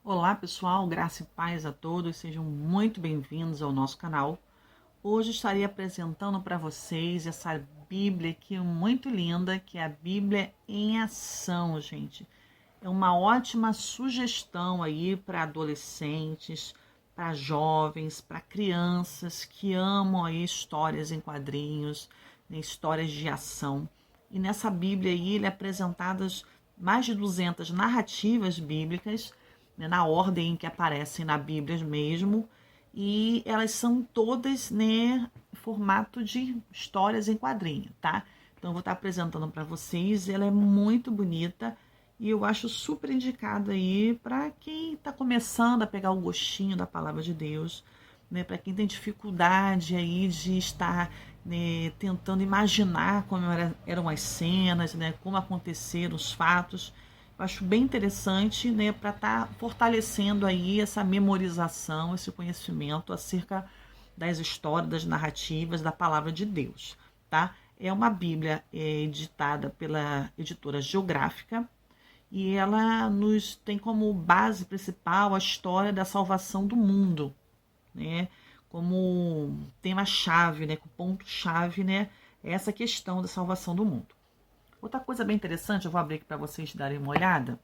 Olá pessoal, graça e paz a todos, sejam muito bem-vindos ao nosso canal. Hoje estarei apresentando para vocês essa Bíblia aqui muito linda, que é a Bíblia em Ação, gente. É uma ótima sugestão aí para adolescentes, para jovens, para crianças que amam aí histórias em quadrinhos, né, histórias de ação. E nessa Bíblia aí, ele é apresentadas mais de 200 narrativas bíblicas, né, na ordem em que aparecem na Bíblia mesmo, e elas são todas, né, em formato de histórias em quadrinho, tá? Então eu vou estar apresentando para vocês, ela é muito bonita e eu acho super indicada aí para quem está começando a pegar o gostinho da palavra de Deus, né, para quem tem dificuldade aí de estar, né, tentando imaginar como eram as cenas, né, como aconteceram os fatos. Eu acho bem interessante, né, para estar fortalecendo aí essa memorização, esse conhecimento acerca das histórias, das narrativas, da palavra de Deus, tá? É uma Bíblia editada pela editora Geográfica e ela nos tem como base principal a história da salvação do mundo, né? Como tema-chave, né? Como ponto-chave, né? É essa questão da salvação do mundo. Outra coisa bem interessante, eu vou abrir aqui para vocês darem uma olhada,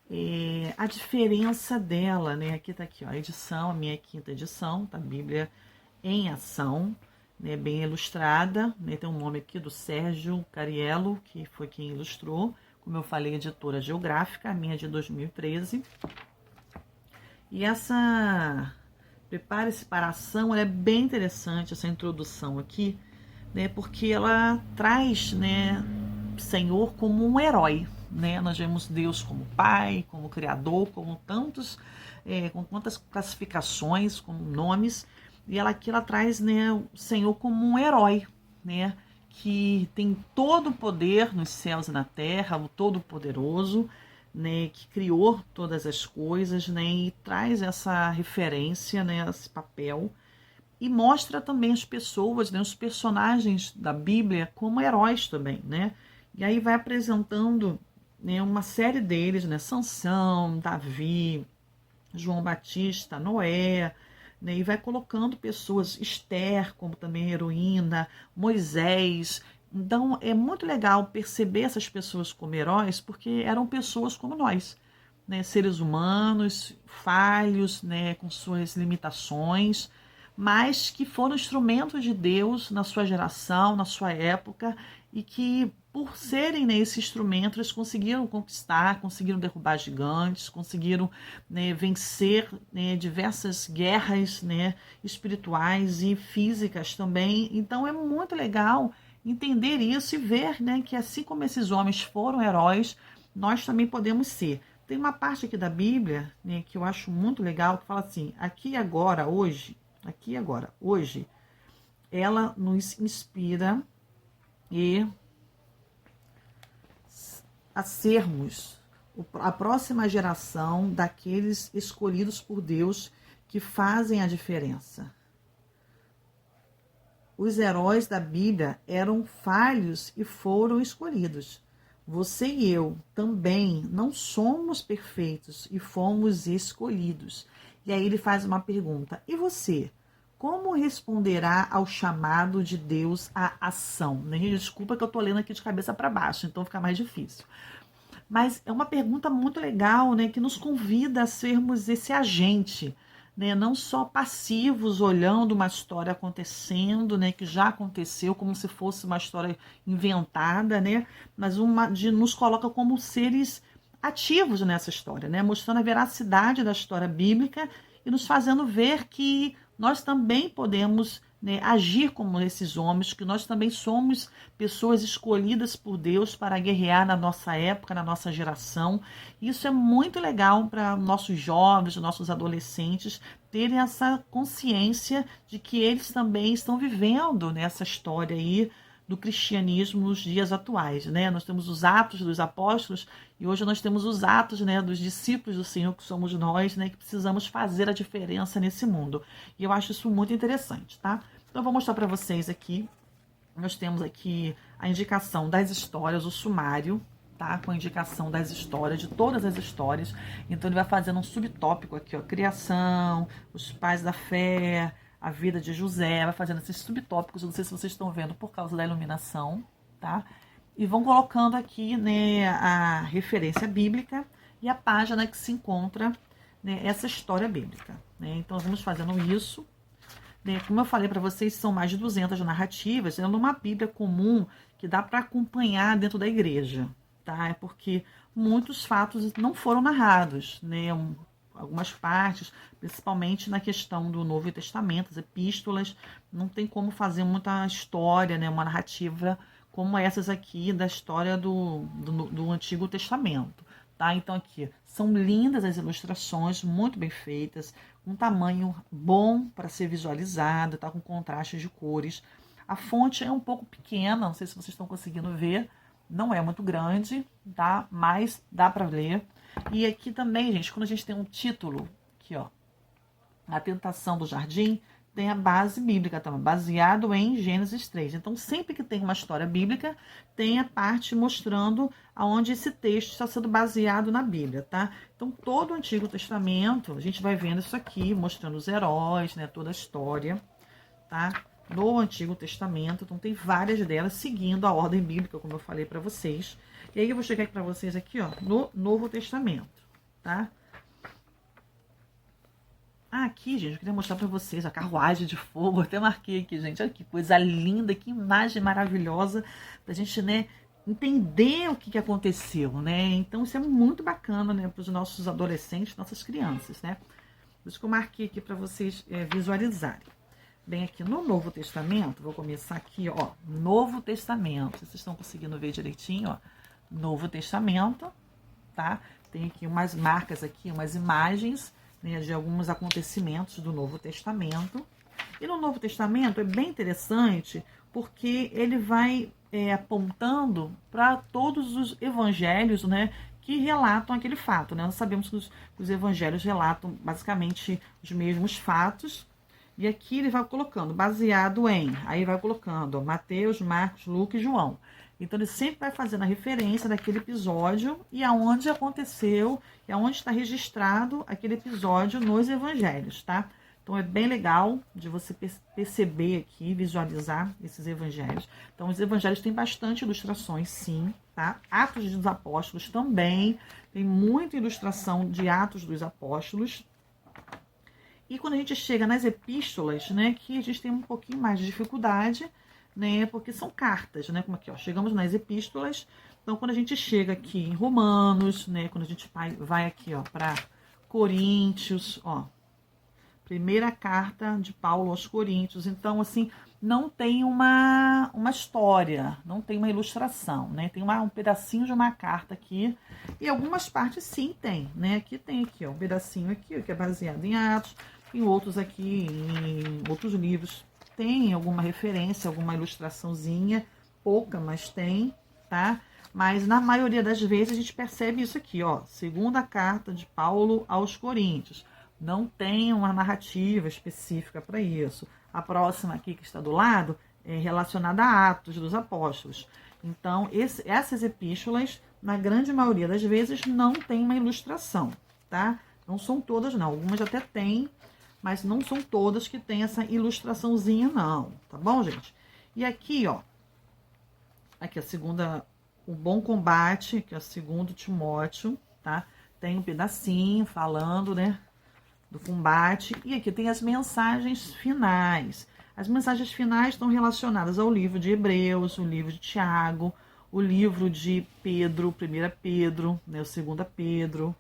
é a diferença dela, né? Aqui tá aqui, ó, a edição, a minha quinta edição, tá? Bíblia em Ação, né? Bem ilustrada, né? Tem um nome aqui do Sérgio Cariello, que foi quem ilustrou, como eu falei, editora Geográfica, a minha de 2013. E essa Prepare-se para a Ação, ela é bem interessante, essa introdução aqui, né? Porque ela traz, né, Senhor como um herói, né? Nós vemos Deus como Pai, como Criador, como com tantas classificações, como nomes, e ela aqui ela traz, né, o Senhor como um herói, né? Que tem todo o poder nos céus e na terra, o Todo-Poderoso, né, que criou todas as coisas, né, e traz essa referência, né, esse papel e mostra também as pessoas, né, os personagens da Bíblia como heróis também, né? E aí vai apresentando, né, uma série deles, né? Sansão, Davi, João Batista, Noé, né? E vai colocando pessoas, Esther como também heroína, Moisés. Então é muito legal perceber essas pessoas como heróis, porque eram pessoas como nós, né? Seres humanos, falhos, né? Com suas limitações, mas que foram instrumentos de Deus na sua geração, na sua época, e que, por serem, né, esse instrumento, eles conseguiram conquistar, conseguiram derrubar gigantes, conseguiram, né, vencer, né, diversas guerras, né, espirituais e físicas também. Então é muito legal entender isso e ver, né, que assim como esses homens foram heróis, nós também podemos ser. Tem uma parte aqui da Bíblia, né, que eu acho muito legal, que fala assim: aqui e agora, hoje, aqui e agora, hoje, ela nos inspira e a sermos a próxima geração daqueles escolhidos por Deus que fazem a diferença. Os heróis da Bíblia eram falhos e foram escolhidos. Você e eu também não somos perfeitos e fomos escolhidos. E aí ele faz uma pergunta: e você? Como responderá ao chamado de Deus à ação? Desculpa que eu estou lendo aqui de cabeça para baixo, então fica mais difícil. Mas é uma pergunta muito legal, né, que nos convida a sermos esse agente, né, não só passivos olhando uma história acontecendo, né, que já aconteceu como se fosse uma história inventada, né, mas nos coloca como seres ativos nessa história, né, mostrando a veracidade da história bíblica e nos fazendo ver que nós também podemos, né, agir como esses homens, que nós também somos pessoas escolhidas por Deus para guerrear na nossa época, na nossa geração. Isso é muito legal para nossos jovens, nossos adolescentes terem essa consciência de que eles também estão vivendo nessa história aí do cristianismo nos dias atuais, né? Nós temos os atos dos apóstolos e hoje nós temos os atos, né, dos discípulos do Senhor, que somos nós, né, que precisamos fazer a diferença nesse mundo. E eu acho isso muito interessante, tá? Então eu vou mostrar para vocês aqui. Nós temos aqui a indicação das histórias, o sumário, tá? Com a indicação das histórias, de todas as histórias. Então ele vai fazendo um subtópico aqui, ó, criação, os pais da fé, a vida de José, vai fazendo esses subtópicos, não sei se vocês estão vendo por causa da iluminação, tá? E vão colocando aqui, né, a referência bíblica e a página que se encontra, né, essa história bíblica, né? Então vamos fazendo isso, né? Como eu falei para vocês, são mais de 200 narrativas, sendo uma Bíblia comum que dá para acompanhar dentro da igreja, tá? É porque muitos fatos não foram narrados, né? Algumas partes, principalmente na questão do Novo Testamento, as epístolas, não tem como fazer muita história, né? Uma narrativa como essas aqui da história do Antigo Testamento, tá? Então aqui são lindas as ilustrações, muito bem feitas, um tamanho bom para ser visualizado, tá? Com contrastes de cores. A fonte é um pouco pequena, não sei se vocês estão conseguindo ver, não é muito grande, tá? Mas dá para ler. E aqui também, gente, quando a gente tem um título, aqui ó, A Tentação do Jardim, tem a base bíblica também, baseado em Gênesis 3. Então, sempre que tem uma história bíblica, tem a parte mostrando aonde esse texto está sendo baseado na Bíblia, tá? Então, todo o Antigo Testamento, a gente vai vendo isso aqui, mostrando os heróis, né, toda a história, tá? No Antigo Testamento, então tem várias delas seguindo a ordem bíblica, como eu falei para vocês. E aí eu vou chegar para vocês aqui, ó, no Novo Testamento, tá? Aqui, gente, eu queria mostrar para vocês a carruagem de fogo. Eu até marquei aqui, gente. Olha que coisa linda, que imagem maravilhosa pra gente, né, entender o que aconteceu, né? Então isso é muito bacana, né, para os nossos adolescentes, nossas crianças, né? Por isso que eu marquei aqui para vocês visualizarem. Bem, aqui no Novo Testamento, vou começar aqui, ó, Novo Testamento. Vocês estão conseguindo ver direitinho, ó, Novo Testamento, tá? Tem aqui umas marcas aqui, umas imagens, né, de alguns acontecimentos do Novo Testamento. E no Novo Testamento é bem interessante porque ele vai apontando para todos os evangelhos, né, que relatam aquele fato, né? Nós sabemos que os evangelhos relatam basicamente os mesmos fatos. E aqui ele vai colocando, baseado em, aí vai colocando ó, Mateus, Marcos, Lucas e João. Então ele sempre vai fazendo a referência daquele episódio e aonde aconteceu, e aonde está registrado aquele episódio nos evangelhos, tá? Então é bem legal de você perceber aqui, visualizar esses evangelhos. Então os evangelhos têm bastante ilustrações, sim, tá? Atos dos Apóstolos também, tem muita ilustração de Atos dos Apóstolos. E quando a gente chega nas epístolas, né, que a gente tem um pouquinho mais de dificuldade, né, porque são cartas, né, como aqui, ó, chegamos nas epístolas. Então, quando a gente chega aqui em Romanos, né, quando a gente vai aqui, ó, para Coríntios, ó, primeira carta de Paulo aos Coríntios. Então, assim, não tem uma história, não tem uma ilustração, né, tem um pedacinho de uma carta aqui, e algumas partes sim tem, né, aqui tem aqui, ó, um pedacinho aqui, ó, que é baseado em Atos, e outros aqui, em outros livros, tem alguma referência, alguma ilustraçãozinha, pouca, mas tem, tá? Mas na maioria das vezes a gente percebe isso aqui, ó, segunda carta de Paulo aos Coríntios. Não tem uma narrativa específica para isso. A próxima aqui que está do lado é relacionada a Atos dos Apóstolos. Então, essas epístolas, na grande maioria das vezes, não tem uma ilustração, tá? Não são todas, não. Algumas até têm, mas não são todas que tem essa ilustraçãozinha, não. Tá bom, gente? E aqui, ó, aqui a segunda, o bom combate, que é o 2 Timóteo, tá? Tem um pedacinho falando, né, do combate. E aqui tem as mensagens finais. As mensagens finais estão relacionadas ao livro de Hebreus, o livro de Tiago, o livro de Pedro, 1 Pedro, né, o 2 Pedro,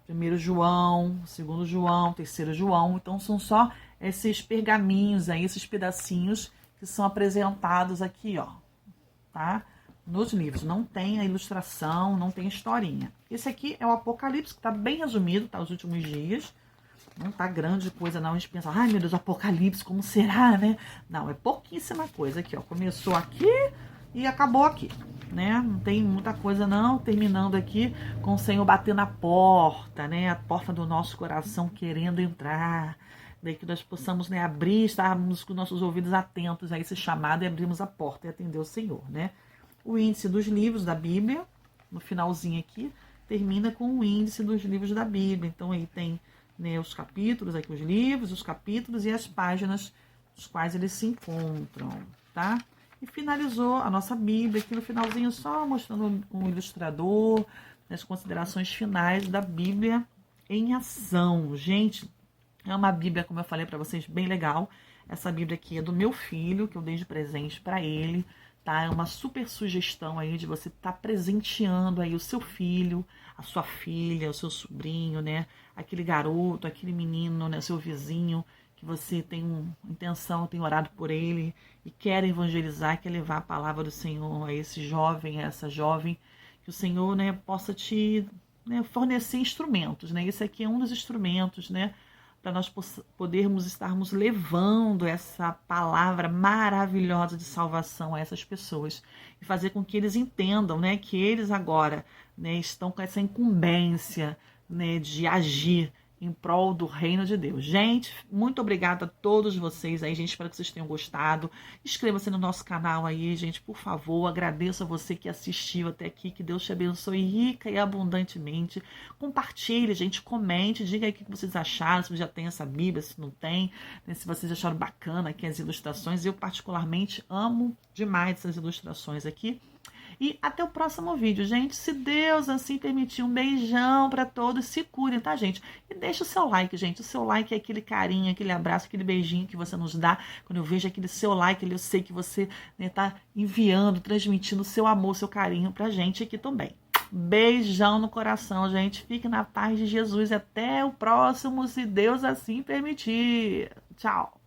1 João, 2 João, 3 João. Então são só esses pergaminhos aí, esses pedacinhos que são apresentados aqui, ó, tá? Nos livros. Não tem a ilustração, não tem historinha. Esse aqui é o Apocalipse, que tá bem resumido, tá? Os últimos dias. Não tá grande coisa, não. A gente pensa, ai meu Deus, Apocalipse, como será, né? Não, é pouquíssima coisa aqui, ó. Começou aqui e acabou aqui, né? Não tem muita coisa, não. Terminando aqui com o Senhor batendo na porta, né? A porta do nosso coração querendo entrar. Daí que nós possamos, né, abrir, estarmos com nossos ouvidos atentos a esse chamado e abrirmos a porta e atender o Senhor, né? O índice dos livros da Bíblia, no finalzinho aqui, termina com o índice dos livros da Bíblia. Então aí tem, né, os capítulos, aqui os livros, os capítulos e as páginas dos quais eles se encontram, tá? E finalizou a nossa Bíblia aqui no finalzinho, só mostrando um ilustrador, as considerações finais da Bíblia em ação. Gente, é uma Bíblia, como eu falei para vocês, bem legal. Essa Bíblia aqui é do meu filho, que eu dei de presente para ele, tá? É uma super sugestão aí de você estar presenteando aí o seu filho, a sua filha, o seu sobrinho, né? Aquele garoto, aquele menino, né? Seu vizinho, que você tem intenção, tem orado por ele e quer evangelizar, quer levar a palavra do Senhor a esse jovem, a essa jovem, que o Senhor, né, possa te, né, fornecer instrumentos, né? Esse aqui é um dos instrumentos, né, para nós podermos estarmos levando essa palavra maravilhosa de salvação a essas pessoas e fazer com que eles entendam, né, que eles agora, né, estão com essa incumbência, né, de agir em prol do reino de Deus. Gente, muito obrigada a todos vocês aí, gente, espero que vocês tenham gostado. Inscreva-se no nosso canal aí, gente, por favor. Agradeço a você que assistiu até aqui, que Deus te abençoe rica e abundantemente. Compartilhe, gente, comente, diga aí o que vocês acharam, se já tem essa Bíblia, se não tem, né, se vocês acharam bacana aqui as ilustrações. Eu particularmente amo demais essas ilustrações aqui. E até o próximo vídeo, gente. Se Deus assim permitir, um beijão pra todos. Se cuidem, tá, gente? E deixa o seu like, gente. O seu like é aquele carinho, aquele abraço, aquele beijinho que você nos dá. Quando eu vejo aquele seu like, eu sei que você, né, tá enviando, transmitindo o seu amor, seu carinho pra gente aqui também. Beijão no coração, gente. Fique na paz de Jesus. Até o próximo, se Deus assim permitir. Tchau.